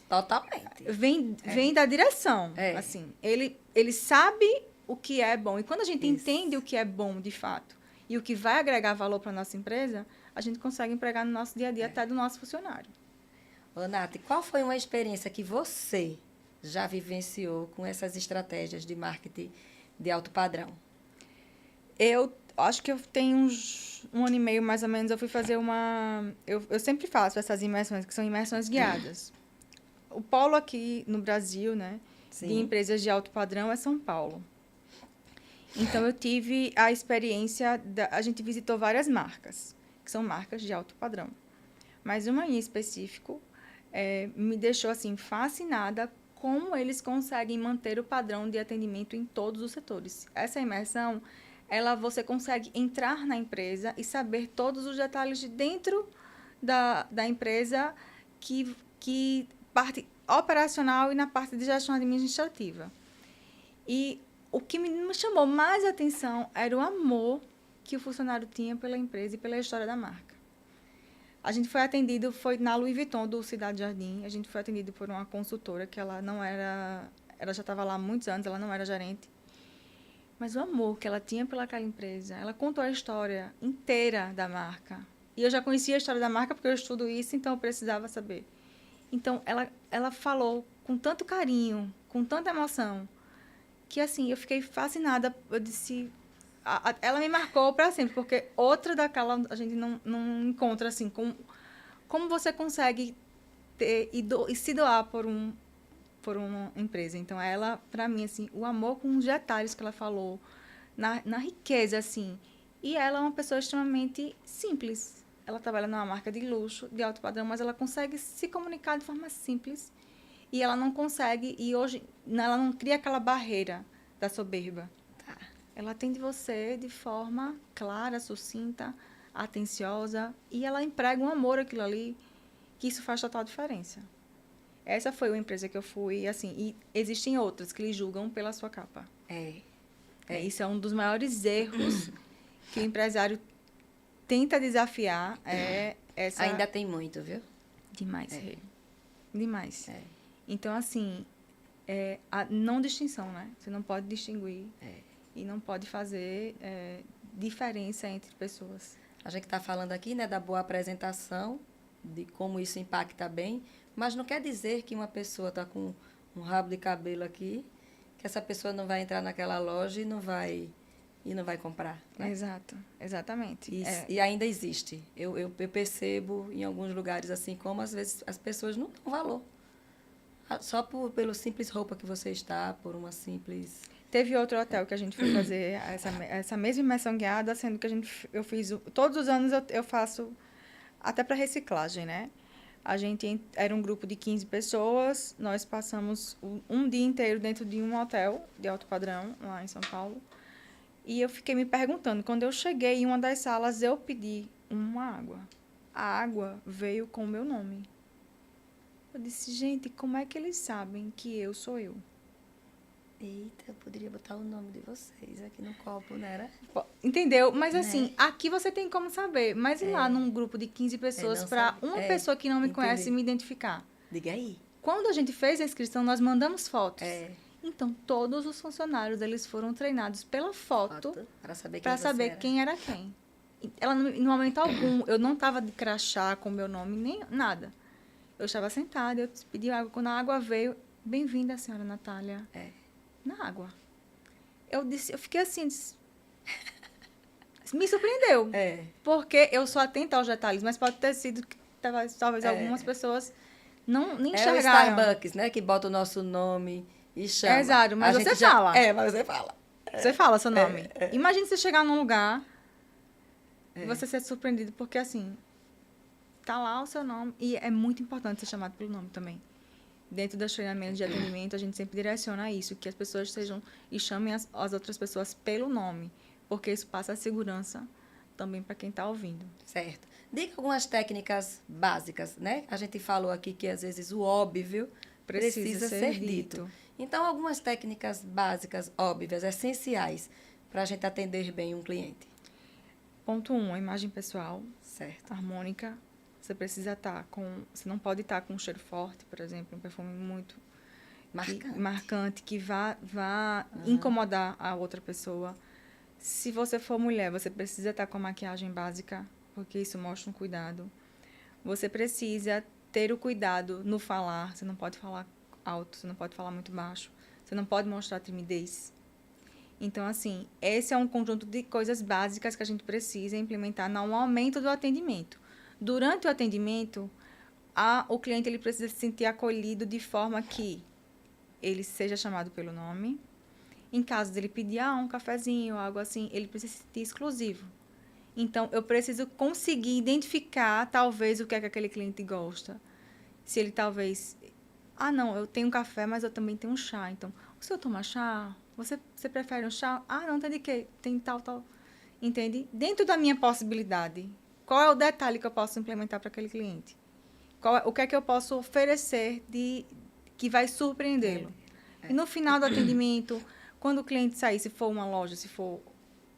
totalmente. Vem da direção. Assim, ele sabe o que é bom. E quando a gente entende o que é bom, de fato, e o que vai agregar valor para a nossa empresa, a gente consegue empregar no nosso dia a dia, até do nosso funcionário. Ô, Nath, qual foi uma experiência que você já vivenciou com essas estratégias de marketing de alto padrão? Eu acho que eu tenho uns 1 ano e meio, mais ou menos, eu fui fazer eu sempre faço essas imersões, que são imersões guiadas. O polo aqui no Brasil, né, de empresas de alto padrão é São Paulo. Então, eu tive a experiência, a gente visitou várias marcas, que são marcas de alto padrão. Mas uma em específico me deixou, assim, fascinada como eles conseguem manter o padrão de atendimento em todos os setores. Essa imersão, você consegue entrar na empresa e saber todos os detalhes de dentro da empresa que parte operacional e na parte de gestão administrativa. E o que me chamou mais atenção era o amor que o funcionário tinha pela empresa e pela história da marca. A gente foi atendido, foi na Louis Vuitton do Cidade Jardim, a gente foi atendido por uma consultora que ela não era, ela já estava lá há muitos anos, ela não era gerente. Mas o amor que ela tinha pelaquela empresa, ela contou a história inteira da marca. E eu já conhecia a história da marca porque eu estudo isso, então eu precisava saber. Então, ela falou com tanto carinho, com tanta emoção, que, assim, eu fiquei fascinada. Eu disse... ela me marcou para sempre, porque outra daquela a gente não encontra, assim, como você consegue ter e se doar por uma empresa. Então, ela, para mim, assim, o amor com os detalhes que ela falou, na riqueza, assim. E ela é uma pessoa extremamente simples. Ela trabalha numa marca de luxo, de alto padrão, mas ela consegue se comunicar de forma simples. E ela não consegue, e hoje, ela não cria aquela barreira da soberba. Tá. Ela atende você de forma clara, sucinta, atenciosa, e ela emprega um amor aquilo ali, que isso faz total diferença. Essa foi uma empresa que eu fui, assim, e existem outras que lhe julgam pela sua capa. Isso é um dos maiores erros que o empresário tenta desafiar, essa... Ainda tem muito, viu? Demais, demais. Então, assim, a não distinção, né? Você não pode distinguir e não pode fazer diferença entre pessoas. A gente está falando aqui, né, da boa apresentação, de como isso impacta bem, mas não quer dizer que uma pessoa está com um rabo de cabelo aqui, que essa pessoa não vai entrar naquela loja e não vai comprar. Né? Exato, exatamente. E ainda existe. Eu percebo em alguns lugares assim, como às vezes as pessoas não dão valor. Só pelo simples roupa que você está, por uma simples... Teve outro hotel que a gente foi fazer essa mesma imersão guiada, sendo que eu fiz... Todos os anos eu faço, até para reciclagem, né? A gente era um grupo de 15 pessoas, nós passamos um dia inteiro dentro de um hotel de alto padrão, lá em São Paulo. E eu fiquei me perguntando, quando eu cheguei em uma das salas, eu pedi uma água. A água veio com o meu nome. Eu disse, gente, como é que eles sabem que eu sou eu? Eita, eu poderia botar o nome de vocês aqui no copo, não era? Entendeu? Mas assim, aqui você tem como saber. Mas ir lá num grupo de 15 pessoas para uma pessoa que não me conhece me identificar. Diga aí. Quando a gente fez a inscrição, nós mandamos fotos. Então, todos os funcionários, eles foram treinados pela foto para saber quem era quem. Ela, no momento algum, eu não estava de crachá com o meu nome, nem nada. Eu estava sentada, eu pedi água. Quando a água veio, bem-vinda, senhora Natália. Na água. Eu fiquei assim, me surpreendeu. Porque eu sou atenta aos detalhes, mas pode ter sido que talvez algumas pessoas nem enxergaram. É o Starbucks, né, que bota o nosso nome e chama. Exato, mas você fala. Mas você fala. Você fala seu nome. Imagina você chegar num lugar e você ser surpreendido, porque assim, tá lá o seu nome. E é muito importante ser chamado pelo nome também. Dentro dos treinamentos de atendimento, a gente sempre direciona isso, que as pessoas sejam e chamem as outras pessoas pelo nome, porque isso passa a segurança também para quem está ouvindo. Certo. Diga algumas técnicas básicas, né? A gente falou aqui que às vezes o óbvio precisa ser dito. Então, algumas técnicas básicas, óbvias, essenciais, para a gente atender bem um cliente. Ponto 1, a imagem pessoal. Certo. Harmônica. Você precisa estar você não pode estar com um cheiro forte, por exemplo, um perfume muito marcante que vá incomodar a outra pessoa. Se você for mulher, você precisa estar com a maquiagem básica, porque isso mostra um cuidado. Você precisa ter o cuidado no falar. Você não pode falar alto, você não pode falar muito baixo. Você não pode mostrar timidez. Então, assim, esse é um conjunto de coisas básicas que a gente precisa implementar no aumento do atendimento. Durante o atendimento, o cliente ele precisa se sentir acolhido de forma que ele seja chamado pelo nome. Em caso dele pedir um cafezinho, algo assim, ele precisa se sentir exclusivo. Então, eu preciso conseguir identificar, talvez, o que é que aquele cliente gosta. Se ele talvez... não, eu tenho um café, mas eu também tenho um chá. Então, o senhor toma chá? Você prefere um chá? Não, tem de quê? Tem tal. Entende? Dentro da minha possibilidade. qual é o detalhe que eu posso implementar para aquele cliente? O que é que eu posso oferecer que vai surpreendê-lo? E no final do atendimento, quando o cliente sair, se for uma loja, se for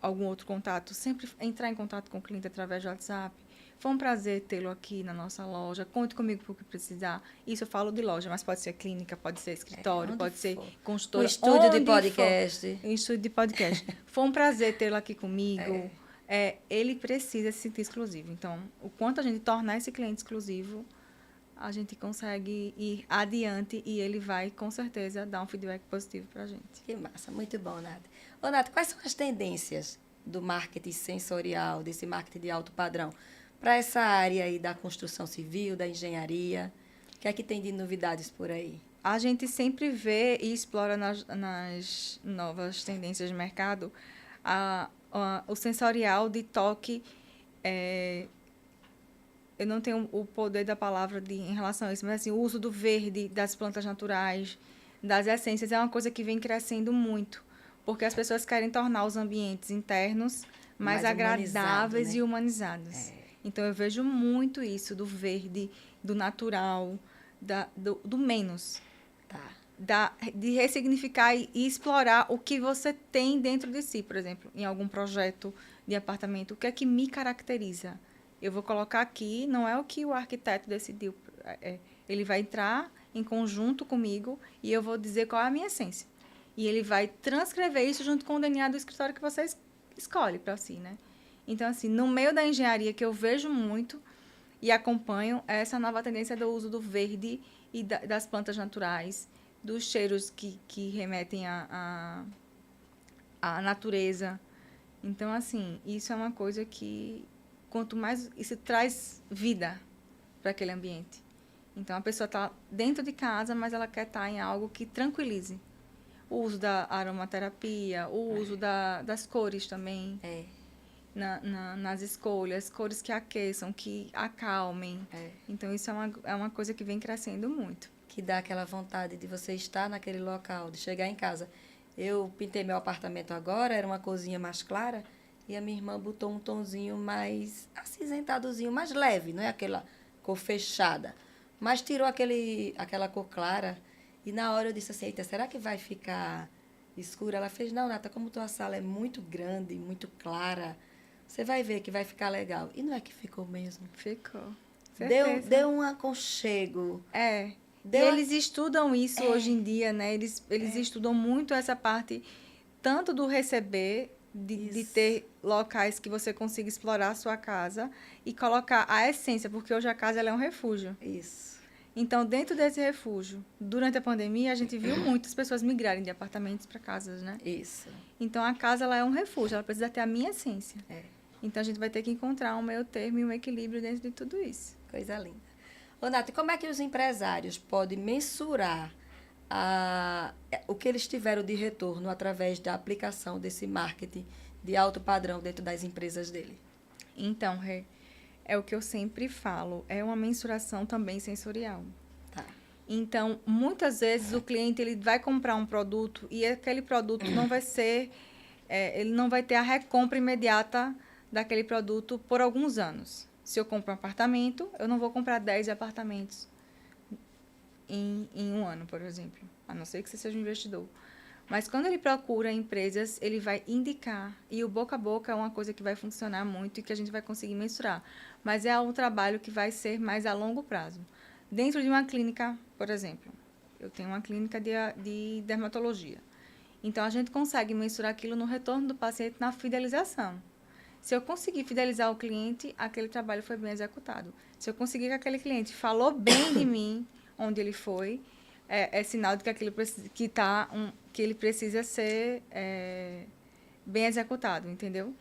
algum outro contato, sempre entrar em contato com o cliente através do WhatsApp. Foi um prazer tê-lo aqui na nossa loja. Conte comigo para o que precisar. Isso eu falo de loja, mas pode ser clínica, pode ser escritório, pode ser consultora. Um estúdio de podcast. Um estúdio de podcast. Foi um prazer tê-lo aqui comigo. Ele precisa se sentir exclusivo. Então, o quanto a gente tornar esse cliente exclusivo, a gente consegue ir adiante e ele vai, com certeza, dar um feedback positivo para a gente. Que massa, muito bom, Nath. Ô, Nath, quais são as tendências do marketing sensorial, desse marketing de alto padrão, para essa área aí da construção civil, da engenharia? O que é que tem de novidades por aí? A gente sempre vê e explora nas novas tendências de mercado o sensorial de toque. Eu não tenho o poder da palavra em relação a isso, mas assim, o uso do verde, das plantas naturais, das essências, é uma coisa que vem crescendo muito, porque as pessoas querem tornar os ambientes internos mais agradáveis, né? E humanizados. Então, eu vejo muito isso do verde, do natural, do menos. De ressignificar e explorar o que você tem dentro de si, por exemplo, em algum projeto de apartamento. O que é que me caracteriza? Eu vou colocar aqui, não é o que o arquiteto decidiu. Ele vai entrar em conjunto comigo e eu vou dizer qual é a minha essência. E ele vai transcrever isso junto com o DNA do escritório que você escolhe para si, né? Então, assim, no meio da engenharia que eu vejo muito e acompanho é essa nova tendência do uso do verde e das plantas naturais, dos cheiros que remetem à natureza. Então, assim, isso é uma coisa que, quanto mais, isso traz vida para aquele ambiente. Então, a pessoa está dentro de casa, mas ela quer estar em algo que tranquilize. O uso da aromaterapia, o uso das cores também. Nas escolhas, cores que aqueçam, que acalmem. Então, isso é uma coisa que vem crescendo muito. Que dá aquela vontade de você estar naquele local, de chegar em casa. Eu pintei meu apartamento agora, era uma corzinha mais clara, e a minha irmã botou um tonzinho mais acinzentadozinho, mais leve, não é aquela cor fechada. Mas tirou aquela cor clara, e na hora eu disse assim, eita, será que vai ficar escura? Ela fez, não, Nata, como tua sala é muito grande, muito clara, você vai ver que vai ficar legal. E não é que ficou mesmo? Ficou. Deu um aconchego. E eles estudam isso hoje em dia, né? Eles estudam muito essa parte, tanto do receber, de ter locais que você consiga explorar a sua casa e colocar a essência, porque hoje a casa ela é um refúgio. Isso. Então, dentro desse refúgio, durante a pandemia, a gente viu muitas pessoas migrarem de apartamentos para casas, né? Isso. Então, a casa ela é um refúgio, ela precisa ter a minha essência. Então, a gente vai ter que encontrar um meio termo e um equilíbrio dentro de tudo isso. Coisa linda. Ô, Nath, como é que os empresários podem mensurar o que eles tiveram de retorno através da aplicação desse marketing de alto padrão dentro das empresas dele? Então, é o que eu sempre falo, é uma mensuração também sensorial. Então, muitas vezes o cliente ele vai comprar um produto e aquele produto não vai ser, ele não vai ter a recompra imediata daquele produto por alguns anos. Se eu compro um apartamento, eu não vou comprar 10 apartamentos em um ano, por exemplo. A não ser que você seja um investidor. Mas quando ele procura empresas, ele vai indicar. E o boca a boca é uma coisa que vai funcionar muito e que a gente vai conseguir mensurar. Mas é um trabalho que vai ser mais a longo prazo. Dentro de uma clínica, por exemplo, eu tenho uma clínica de dermatologia. Então, a gente consegue mensurar aquilo no retorno do paciente na fidelização. Se eu conseguir fidelizar o cliente, aquele trabalho foi bem executado. Se eu conseguir que aquele cliente falou bem de mim, onde ele foi, é sinal de que que ele precisa ser bem executado, entendeu?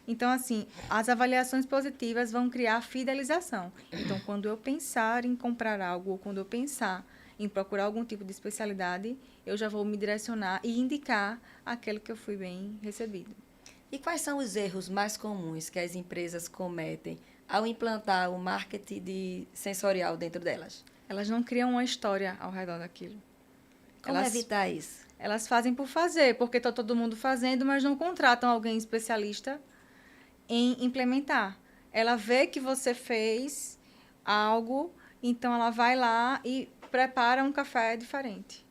Então, assim, as avaliações positivas vão criar fidelização. Então, quando eu pensar em comprar algo, ou quando eu pensar em procurar algum tipo de especialidade, eu já vou me direcionar e indicar aquele que eu fui bem recebido. E quais são os erros mais comuns que as empresas cometem ao implantar o marketing sensorial dentro delas? Elas não criam uma história ao redor daquilo. Como evitar isso? Elas fazem por fazer, porque está todo mundo fazendo, mas não contratam alguém especialista em implementar. Ela vê que você fez algo, então ela vai lá e prepara um café diferente.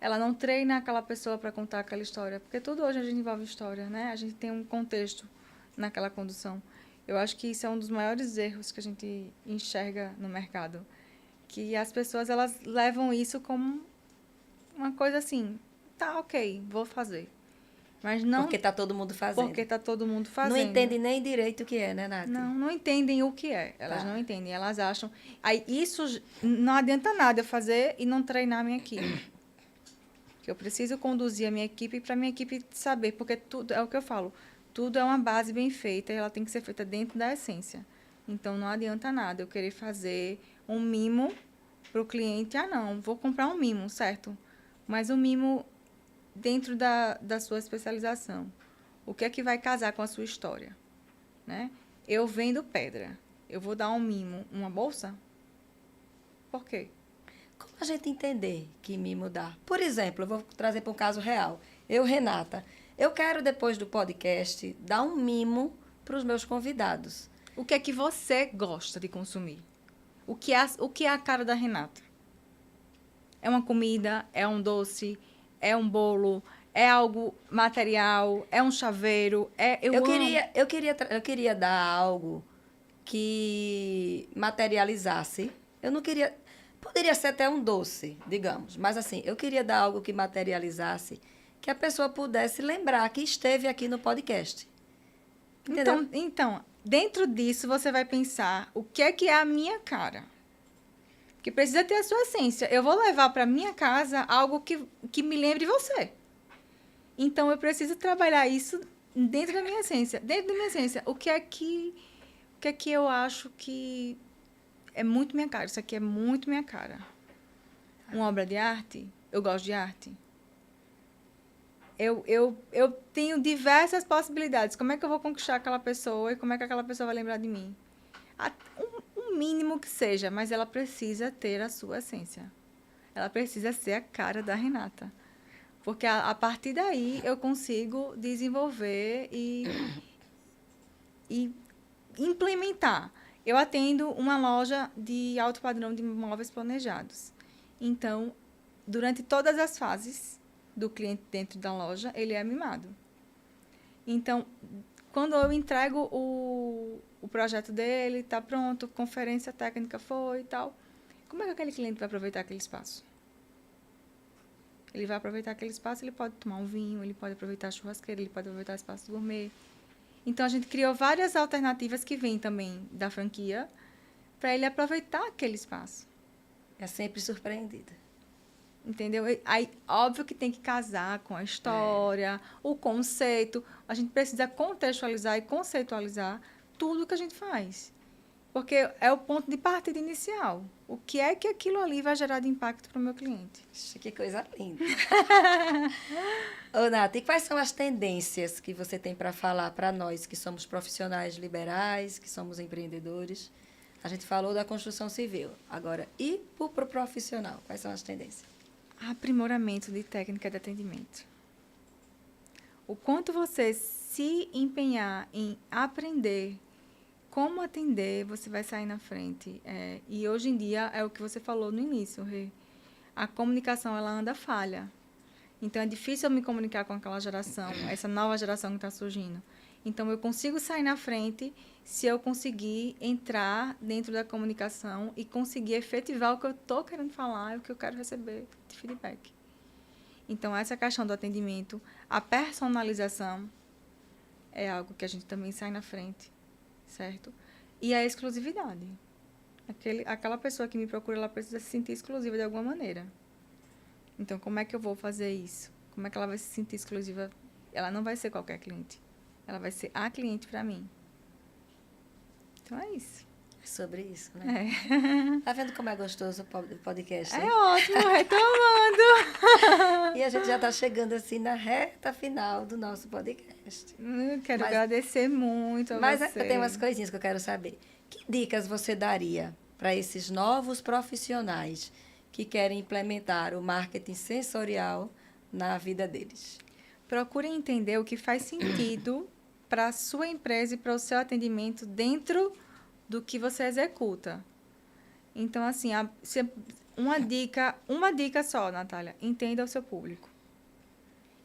Ela não treina aquela pessoa para contar aquela história, porque tudo hoje a gente envolve história, né? A gente tem um contexto naquela condução. Eu acho que isso é um dos maiores erros que a gente enxerga no mercado, que as pessoas elas levam isso como uma coisa assim, tá, ok, vou fazer. Mas não Porque tá todo mundo fazendo. porque tá todo mundo fazendo. Não entende nem direito o que é, né, Nath? Não entendem o que é. Elas Tá. não entendem, elas acham. Aí isso não adianta nada eu fazer e não treinar a minha equipe. Que eu preciso conduzir a minha equipe para a minha equipe saber, porque tudo é o que eu falo, tudo é uma base bem feita e ela tem que ser feita dentro da essência. Então não adianta nada eu querer fazer um mimo para o cliente. Ah, não, vou comprar um mimo, certo? Mas um mimo dentro da sua especialização. O que é que vai casar com a sua história? Né? Eu vendo pedra. Eu vou dar um mimo, uma bolsa? Por quê? Como a gente entender que mimo dá? Por exemplo, eu vou trazer para um caso real. Eu, Renata, eu quero, depois do podcast, dar um mimo para os meus convidados. O que é que você gosta de consumir? O que é a cara da Renata? É uma comida? É um doce? É um bolo? É algo material? É um chaveiro? Eu queria dar algo que materializasse. Eu não queria... Poderia ser até um doce, digamos. Mas, assim, eu queria dar algo que materializasse, que a pessoa pudesse lembrar que esteve aqui no podcast. Entendeu? Então, dentro disso, você vai pensar o que é a minha cara. Que precisa ter a sua essência. Eu vou levar para minha casa algo que me lembre você. Então, eu preciso trabalhar isso dentro da minha essência. Dentro da minha essência, o que é que eu acho que é muito minha cara? Isso aqui é muito minha cara. Uma obra de arte? Eu gosto de arte. Eu tenho diversas possibilidades. Como é que eu vou conquistar aquela pessoa e como é que aquela pessoa vai lembrar de mim? Um mínimo que seja, mas ela precisa ter a sua essência. Ela precisa ser a cara da Renata. Porque a partir daí eu consigo desenvolver e implementar. Eu atendo uma loja de alto padrão de móveis planejados. Então, durante todas as fases do cliente dentro da loja, ele é mimado. Então, quando eu entrego o projeto dele, está pronto, conferência técnica foi e tal, como é que aquele cliente vai aproveitar aquele espaço? Ele vai aproveitar aquele espaço, ele pode tomar um vinho, ele pode aproveitar a churrasqueira, ele pode aproveitar o espaço gourmet. Então, a gente criou várias alternativas que vêm também da franquia para ele aproveitar aquele espaço. É sempre surpreendida. Entendeu? Aí, óbvio que tem que casar com a história, o conceito. A gente precisa contextualizar e conceitualizar tudo que a gente faz. Porque é o ponto de partida inicial. O que é que aquilo ali vai gerar de impacto para o meu cliente? Que coisa linda. Ô, Nath, e quais são as tendências que você tem para falar para nós que somos profissionais liberais, que somos empreendedores? A gente falou da construção civil. Agora, e para o profissional? Quais são as tendências? Aprimoramento de técnica de atendimento. O quanto você se empenhar em aprender como atender, você vai sair na frente. E hoje em dia é o que você falou no início, Rê. A comunicação ela anda falha. Então é difícil eu me comunicar com aquela geração, essa nova geração que está surgindo. Então eu consigo sair na frente se eu conseguir entrar dentro da comunicação e conseguir efetivar o que eu estou querendo falar e o que eu quero receber de feedback. Então essa questão do atendimento, a personalização é algo que a gente também sai na frente. Certo? E a exclusividade. Aquela pessoa que me procura, ela precisa se sentir exclusiva de alguma maneira. Então, como é que eu vou fazer isso? Como é que ela vai se sentir exclusiva? Ela não vai ser qualquer cliente. Ela vai ser a cliente para mim. Então, é isso. É sobre isso, né? Tá vendo como é gostoso o podcast? É ótimo, retomando. E a gente já está chegando assim na reta final do nosso podcast. Quero agradecer muito a você. Mas tem umas coisinhas que eu quero saber. Que dicas você daria para esses novos profissionais que querem implementar o marketing sensorial na vida deles? Procurem entender o que faz sentido para a sua empresa e para o seu atendimento dentro do que você executa. Então, assim, uma dica só, Natália, entenda o seu público.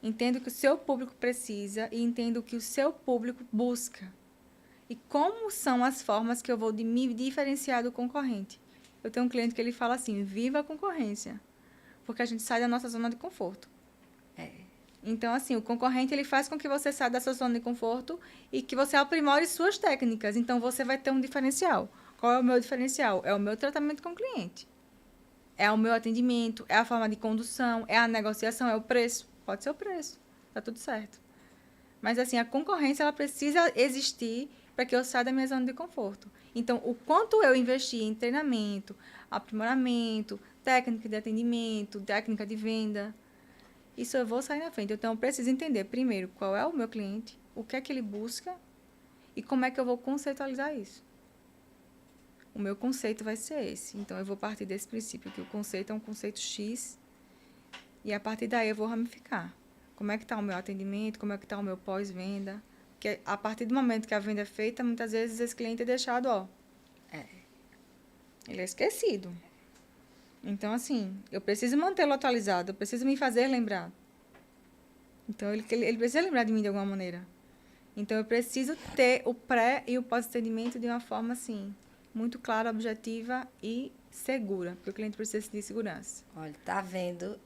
Entenda o que o seu público precisa e entenda o que o seu público busca. E como são as formas que eu vou me diferenciar do concorrente. Eu tenho um cliente que ele fala assim, viva a concorrência. Porque a gente sai da nossa zona de conforto. Então, assim, o concorrente ele faz com que você saia da sua zona de conforto e que você aprimore suas técnicas. Então, você vai ter um diferencial. Qual é o meu diferencial? É o meu tratamento com o cliente. É o meu atendimento, é a forma de condução, é a negociação, é o preço. Pode ser o preço, tá tudo certo. Mas, assim, a concorrência ela precisa existir para que eu saia da minha zona de conforto. Então, o quanto eu investi em treinamento, aprimoramento, técnica de atendimento, técnica de venda, isso eu vou sair na frente. Então, eu preciso entender, primeiro, qual é o meu cliente, o que é que ele busca e como é que eu vou conceitualizar isso. O meu conceito vai ser esse. Então, eu vou partir desse princípio, que o conceito é um conceito X e, a partir daí, eu vou ramificar. Como é que está o meu atendimento, como é que está o meu pós-venda. Porque, a partir do momento que a venda é feita, muitas vezes esse cliente é deixado, ele é esquecido. Então, assim, eu preciso mantê-lo atualizado, eu preciso me fazer lembrar. Então, ele precisa lembrar de mim de alguma maneira. Então, eu preciso ter o pré e o pós-atendimento de uma forma, assim, muito clara, objetiva e segura, porque o cliente precisa sentir segurança. Olha, tá vendo?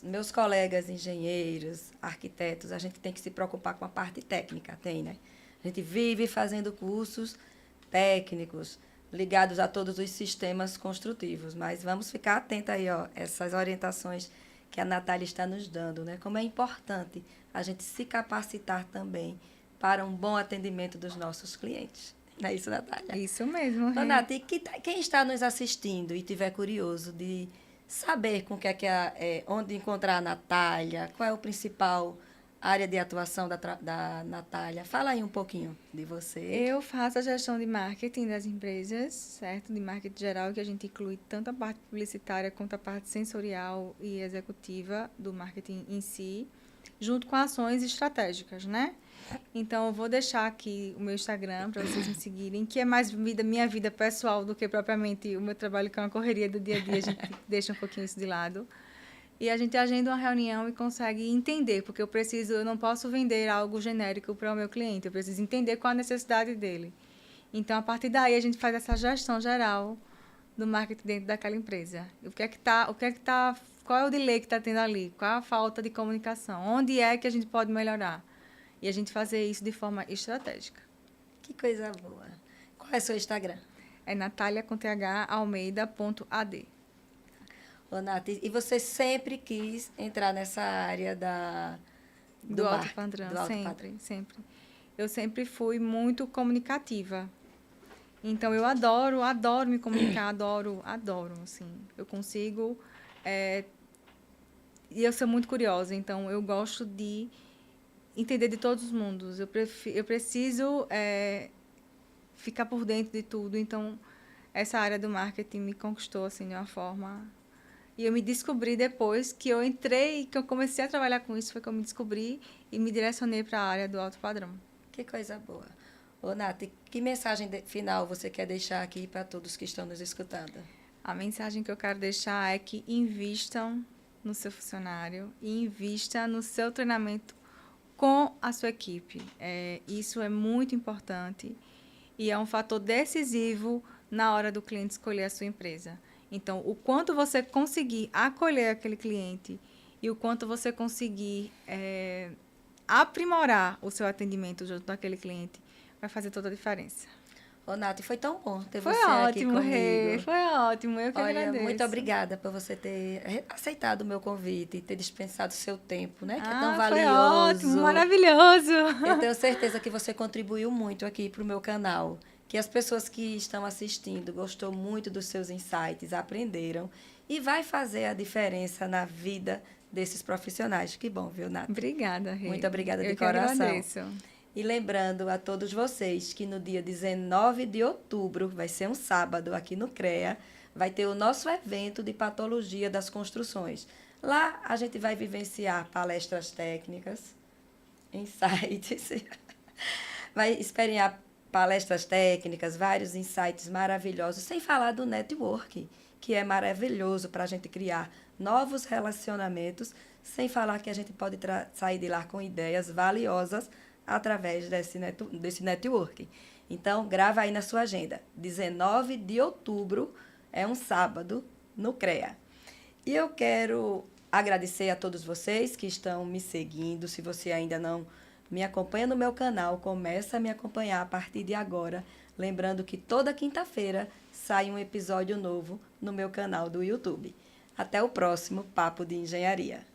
Meus colegas engenheiros, arquitetos, a gente tem que se preocupar com a parte técnica, né? A gente vive fazendo cursos técnicos, ligados a todos os sistemas construtivos. Mas vamos ficar atentos aí, essas orientações que a Natália está nos dando, né? Como é importante a gente se capacitar também para um bom atendimento dos nossos clientes. Não é isso, Natália? Isso mesmo. Nath, e quem está nos assistindo e tiver curioso de saber com que onde encontrar a Natália, qual é o principal área de atuação da Natália. Fala aí um pouquinho de você. Eu faço a gestão de marketing das empresas, certo? De marketing geral, que a gente inclui tanto a parte publicitária quanto a parte sensorial e executiva do marketing em si, junto com ações estratégicas, né? Então, eu vou deixar aqui o meu Instagram para vocês me seguirem, que é mais minha vida pessoal do que propriamente o meu trabalho, que é uma correria do dia a dia, a gente deixa um pouquinho isso de lado. E a gente agenda uma reunião e consegue entender, porque eu não posso vender algo genérico para o meu cliente, eu preciso entender qual a necessidade dele. Então, a partir daí, a gente faz essa gestão geral do marketing dentro daquela empresa. Qual é o delay que está tendo ali? Qual é a falta de comunicação? Onde é que a gente pode melhorar? E a gente fazer isso de forma estratégica. Que coisa boa. Qual é o seu Instagram? É nataliaconthaalmeida.ad. Ô, Nath, e você sempre quis entrar nessa área do alto padrão, sempre. Eu sempre fui muito comunicativa. Então, eu adoro me comunicar, adoro, assim. Eu consigo... e eu sou muito curiosa, então eu gosto de entender de todos os mundos. Eu preciso ficar por dentro de tudo. Então, essa área do marketing me conquistou, assim, de uma forma... E eu me descobri depois que eu entrei, que eu comecei a trabalhar com isso, foi que eu me descobri e me direcionei para a área do alto padrão. Que coisa boa. Ô, Nath, que mensagem final você quer deixar aqui para todos que estão nos escutando? A mensagem que eu quero deixar é que invistam no seu funcionário e invista no seu treinamento com a sua equipe. Isso é muito importante e é um fator decisivo na hora do cliente escolher a sua empresa. Então, o quanto você conseguir acolher aquele cliente e o quanto você conseguir aprimorar o seu atendimento junto daquele cliente vai fazer toda a diferença. Ô, Nath, foi tão bom ter foi você ótimo, aqui comigo. Rê, foi ótimo, eu que agradeço. Muito obrigada por você ter aceitado o meu convite e ter dispensado o seu tempo, né? Que é tão valioso. Foi ótimo, maravilhoso. Eu tenho certeza que você contribuiu muito aqui para o meu canal, que as pessoas que estão assistindo gostou muito dos seus insights, aprenderam e vai fazer a diferença na vida desses profissionais. Que bom, viu, Nath? Obrigada, Rê. Muito obrigada de eu coração. Que agradeço. E lembrando a todos vocês que no dia 19 de outubro, vai ser um sábado aqui no CREA, vai ter o nosso evento de patologia das construções. Lá a gente vai vivenciar palestras técnicas, insights, Vai experimentar palestras técnicas, vários insights maravilhosos, sem falar do network, que é maravilhoso para a gente criar novos relacionamentos, sem falar que a gente pode sair de lá com ideias valiosas através desse networking. Então, grava aí na sua agenda. 19 de outubro é um sábado no CREA. E eu quero agradecer a todos vocês que estão me seguindo. Se você ainda não me acompanha no meu canal, começa a me acompanhar a partir de agora. Lembrando que toda quinta-feira sai um episódio novo no meu canal do YouTube. Até o próximo Papo de Engenharia.